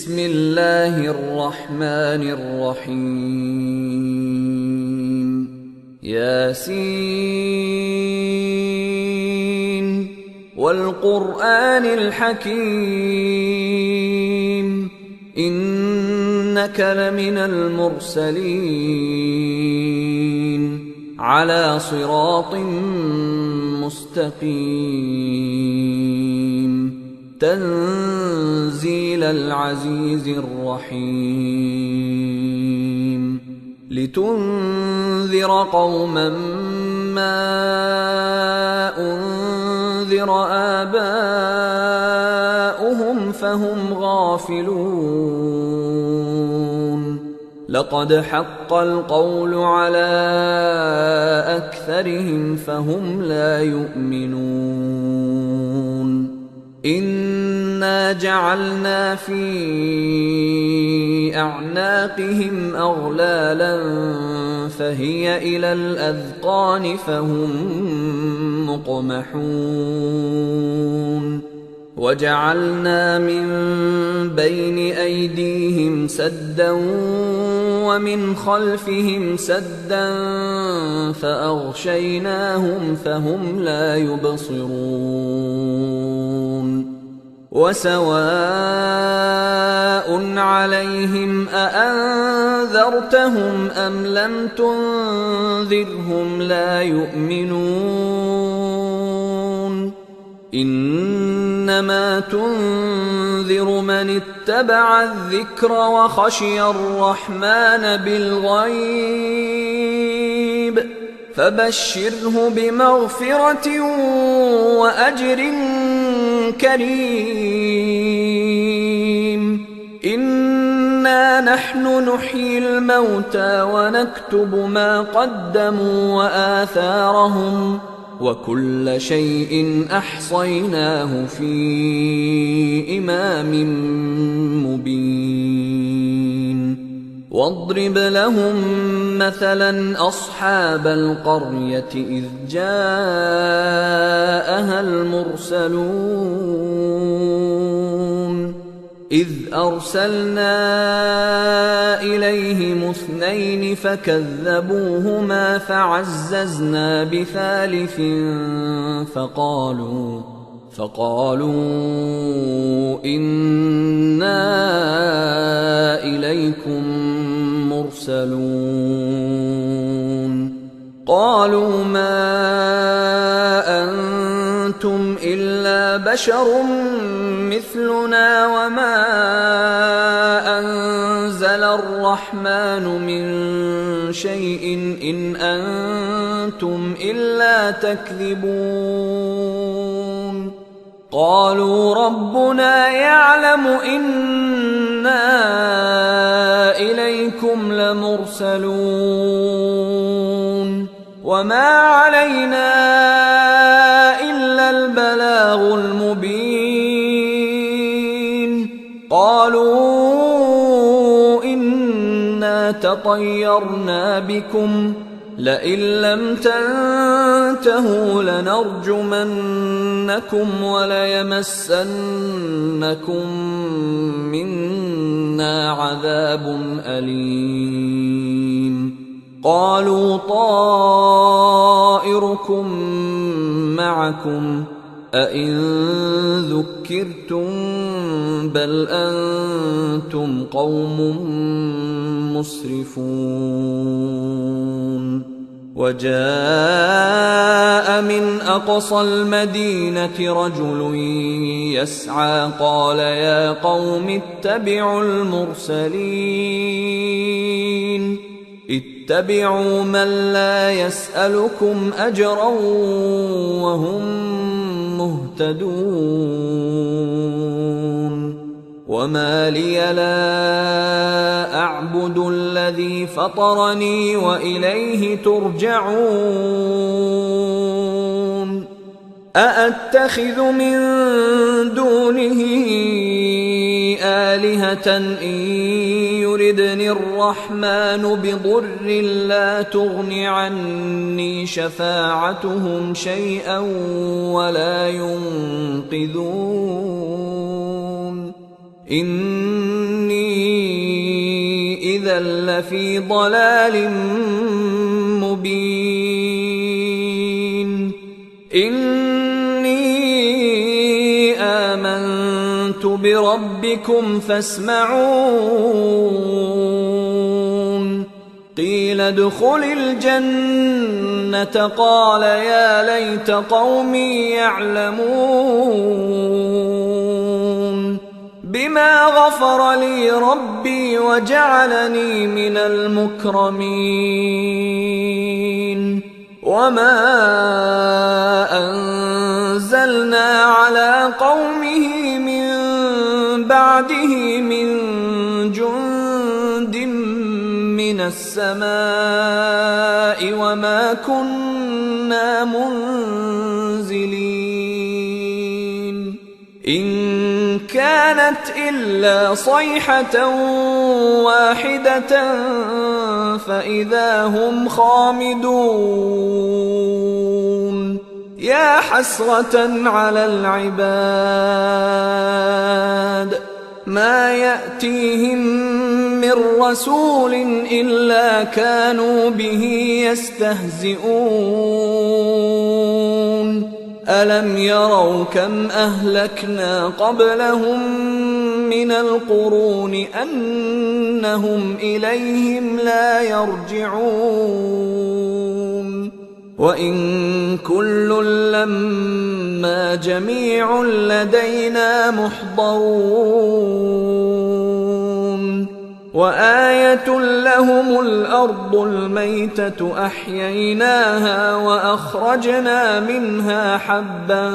بسم الله الرحمن الرحيم ياسين والقرآن الحكيم إنك لمن المرسلين على صراط مستقيم تنزيل العزيز الرحيم لتنذر قوما ما أنذر آباؤهم فهم غافلون لقد حق القول على أكثرهم فهم لا يؤمنون إنا جعلنا في أعناقهم أغلالا فهي إلى الأذقان فهم مقمحون وجعلنا من بين أيديهم سدا ومن خلفهم سدا فأغشيناهم فهم لا يبصرون وسواء عليهم أأنذرتهم أم لم تنذرهم لا يؤمنون إنما تنذر من اتبع الذكر وخشي الرحمن بالغيب فبشره بمغفرة وأجر كريم إنا نحن نحيي الموتى ونكتب ما قدموا وآثارهم وكل شيء أحصيناه في إمام مبين واضرب لهم مثلا أصحاب القرية إذ جاءها المرسلون إذ أرسلنا إليهم 2 فكذبوهما فعززنا بثالث فقالوا إنا إليكم مرسلون قالوا ما أنتم إلا بشر مثلنا وما أنزل الرحمن من شيء إن أنتم إلا تكذبون قالوا ربنا يعلم إنا إليكم لمرسلون وما علينا إلا البلاغ المبين قالوا إنا تطيرنا بكم لئن لم تنتهوا لنرجمنكم وليمسنكم منا عذاب أليم قالوا طائركم معكم أئن ذكرتم بل أنتم قوم مسرفون وجاء من أقصى المدينة رجل يسعى قال يا قوم اتبعوا المرسلين اتبعوا من لا يسألكم أجرا وهم مهتدون وما لي لا أعبد الذي فطرني وإليه ترجعون أأتخذ من دونه آلهة إن يردني الرحمن بضر لا تغن عني شفاعتهم شيئا ولا ينقذون إني إذا لفي ضلال مبين إني آمنت بربكم فاسمعون قيل ادخل الجنة قال يا ليت قومي يعلمون بما غفر لي ربي وجعلني من المكرمين وما أنزلنا على قومه من بعده من جند من السماء وما كنا منزلين إن كانت إلا صيحة واحدة فإذا هم خامدون يا حسرة على العباد ما يأتيهم من رسول إلا كانوا به يستهزئون ألم يروا كم أهلكنا قبلهم من القرون أنهم إليهم لا يرجعون وإن كل لما جميع لدينا محضرون وآية لهم الأرض الميتة أحييناها وأخرجنا منها حبا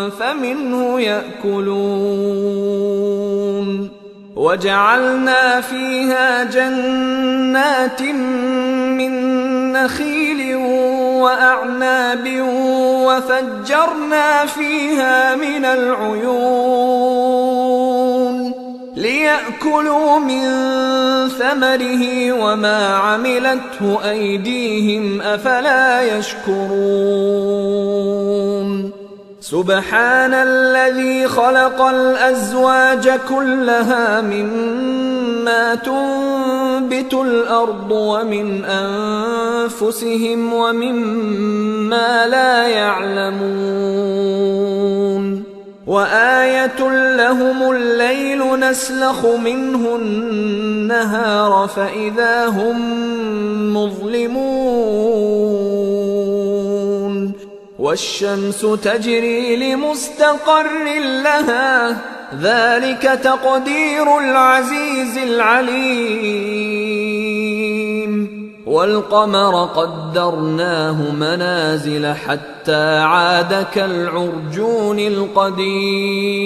فمنه يأكلون وجعلنا فيها جنات من نخيل وأعناب وفجرنا فيها من العيون ليأكلوا من ثمره وما عملته أيديهم أفلا يشكرون سبحان الذي خلق الأزواج كلها مما تنبت الأرض ومن أنفسهم ومما لا يعلمون وآية لهم الليل نسلخ منه النهار فإذا هم مظلمون والشمس تجري لمستقر لها ذلك تقدير العزيز العليم والقمر قدرناه منازل حتى عاد كالعرجون القديم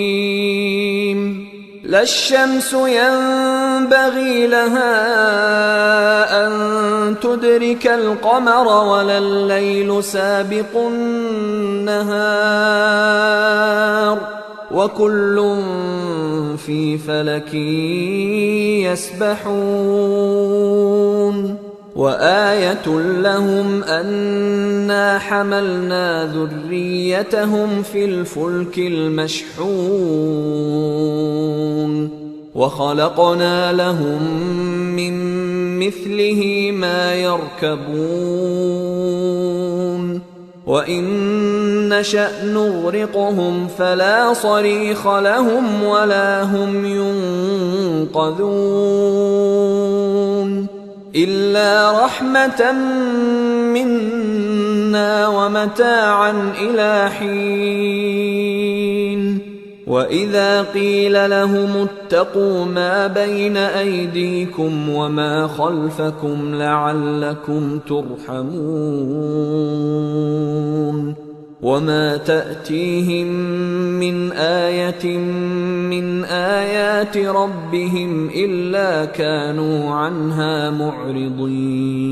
لا الشمس ينبغي لها أن تدرك القمر ولا الليل سابق النهار وكل في فلك يسبحون وآية لهم أنا حملنا ذريتهم في الفلك المشحون وخلقنا لهم من مثله ما يركبون وإن نشأ نغرقهم فلا صريخ لهم ولا هم ينقذون إلا رحمة منا ومتاعا إلى حين وإذا قيل لهم اتقوا ما بين أيديكم وما خلفكم لعلكم ترحمون وما تأتيهم من آية من آيات ربهم إلا كانوا عنها معرضين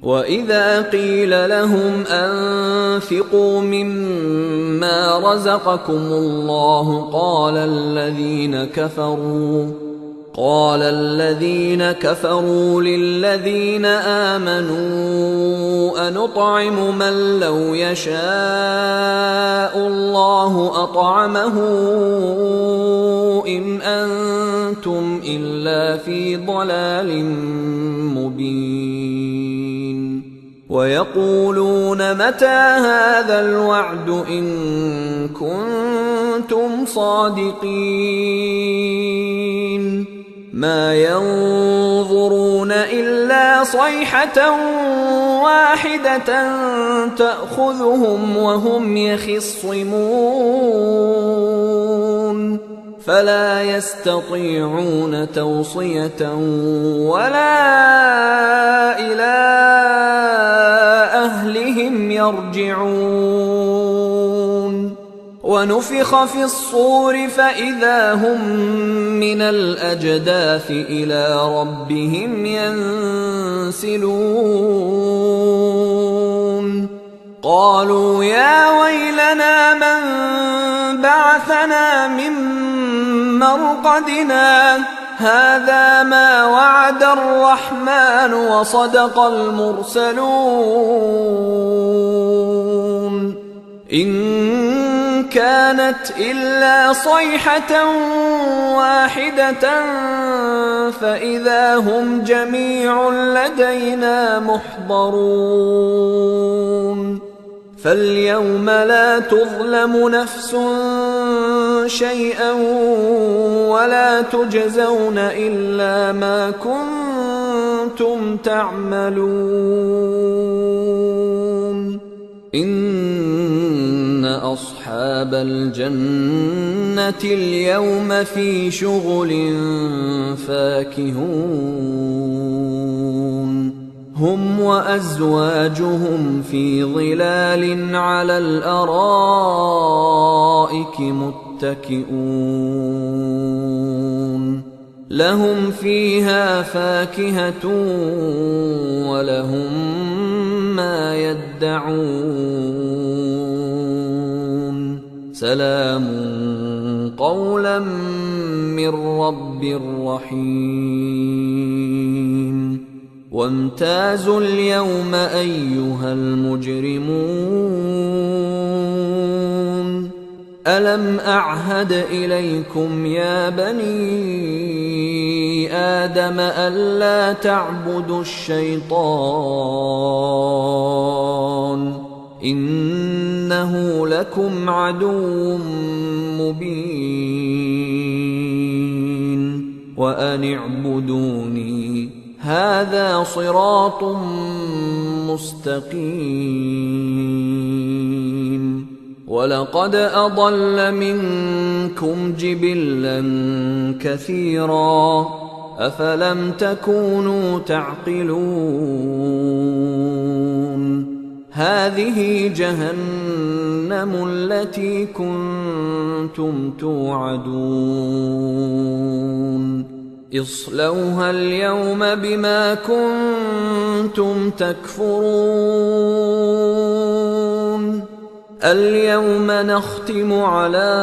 وإذا قيل لهم أنفقوا مما رزقكم الله قال الذين كفروا للذين آمنوا أنطعم من لو يشاء الله أطعمه إن أنتم إلا في ضلال مبين ويقولون متى هذا الوعد إن كنتم صادقين ما ينظرون إلا صيحة واحدة تأخذهم وهم يخصمون فلا يستطيعون توصية ولا إلى أهلهم يرجعون ونفخ في الصور فإذا هم من الأجداث إلى ربهم ينسلون قالوا يا ويلنا من بعثنا من مرقدنا هذا ما وعد الرحمن وصدق المرسلون إن كانت إلا صيحة واحدة فإذا هم جميع لدينا محضرون فاليوم لا تظلم نفس شيئا ولا تجزون إلا ما كنتم تعملون إن أصحاب الجنة اليوم في شغل فاكهون هم وأزواجهم في ظلال على الأرائك متكئون لهم فيها فاكهة ولهم ما يدعون سلام قولا من رب رحيم وامتازوا اليوم أيها المجرمون ألم أعهد إليكم يا بني آدم ألا تعبدوا الشيطان إنه لكم عدو مبين وأن اعبدوني هذا صراط مستقيم ولقد أضل منكم جبلا كثيرا أفلم تكونوا تعقلون هذه جهنم التي كنتم توعدون اصلوها اليوم بما كنتم تكفرون اليوم نختم على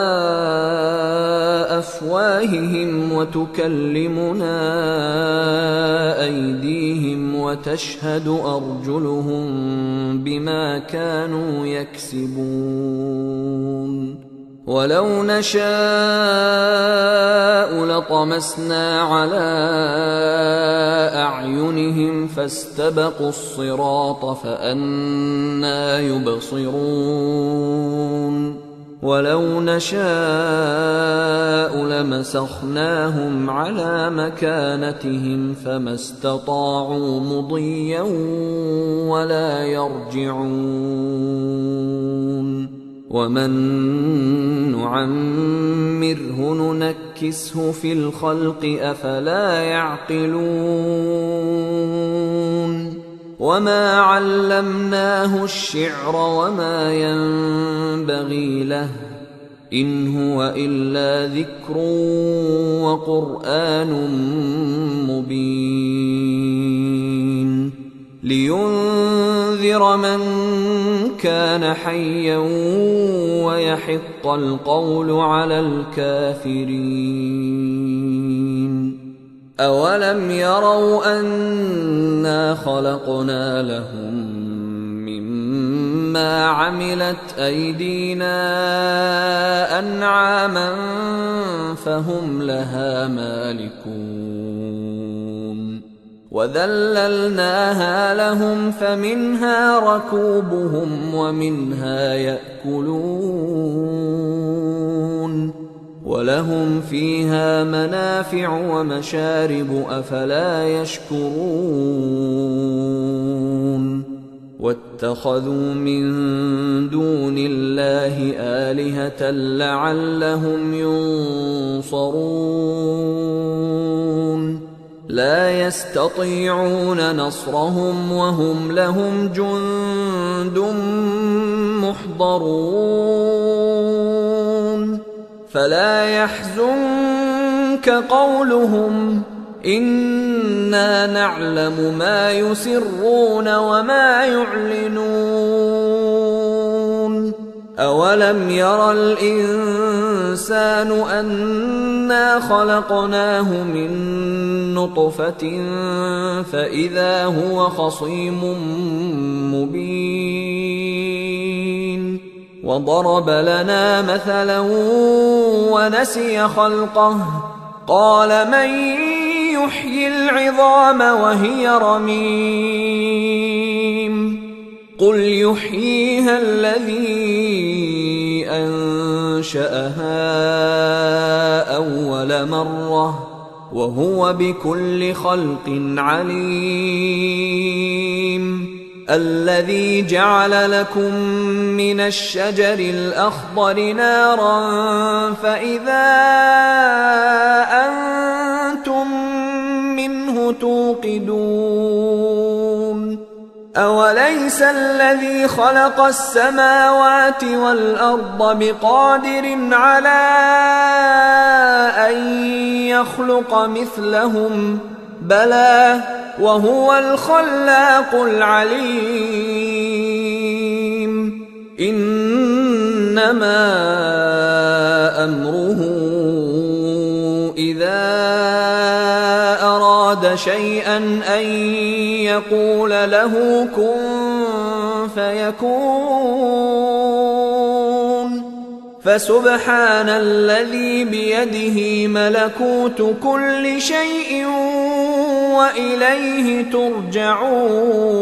أفواههم وتكلمنا أيديهم وتشهد أرجلهم بما كانوا يكسبون ولو نشاء لطمسنا على أعينهم فاستبقوا الصراط فأنى يبصرون ولو نشاء لمسخناهم على مكانتهم فما استطاعوا مضيا ولا يرجعون ومن نعمره ننكسه في الخلق أفلا يعقلون وما علمناه الشعر وما ينبغي له إن هو إلا ذكر وقرآن مبين لينذر من كان حيا ويحق القول على الكافرين أولم يروا أنا خلقنا لهم مما عملت أيدينا أنعاما فهم لها مالكون وذللناها لهم فمنها ركوبهم ومنها يأكلون ولهم فيها منافع ومشارب أفلا يشكرون واتخذوا من دون الله آلهة لعلهم ينصرون لا يستطيعون نصرهم وهم لهم جند محضرون فلا يحزنك قولهم إنا نعلم ما يسرون وما يعلنون أولم ير الإنسان أنا خلقناه من نطفة فإذا هو خصيم مبين وضرب لنا مثلا ونسي خلقه قال من يحيي العظام وهي رميم قل يحييها الذي أنشأها أول مرة وهو بكل خلق عليم الذي جعل لكم من الشجر الأخضر نارا فإذا أنتم منه توقدون أوليس الذي خلق السماوات والأرض بقادر على أن يخلق مثلهم بلى وهو الخلاق العليم إنما أمره إذا أراد شيئا أن يقول له كن فيكون فسبحان الذي بيده ملكوت كل شيء وإليه ترجعون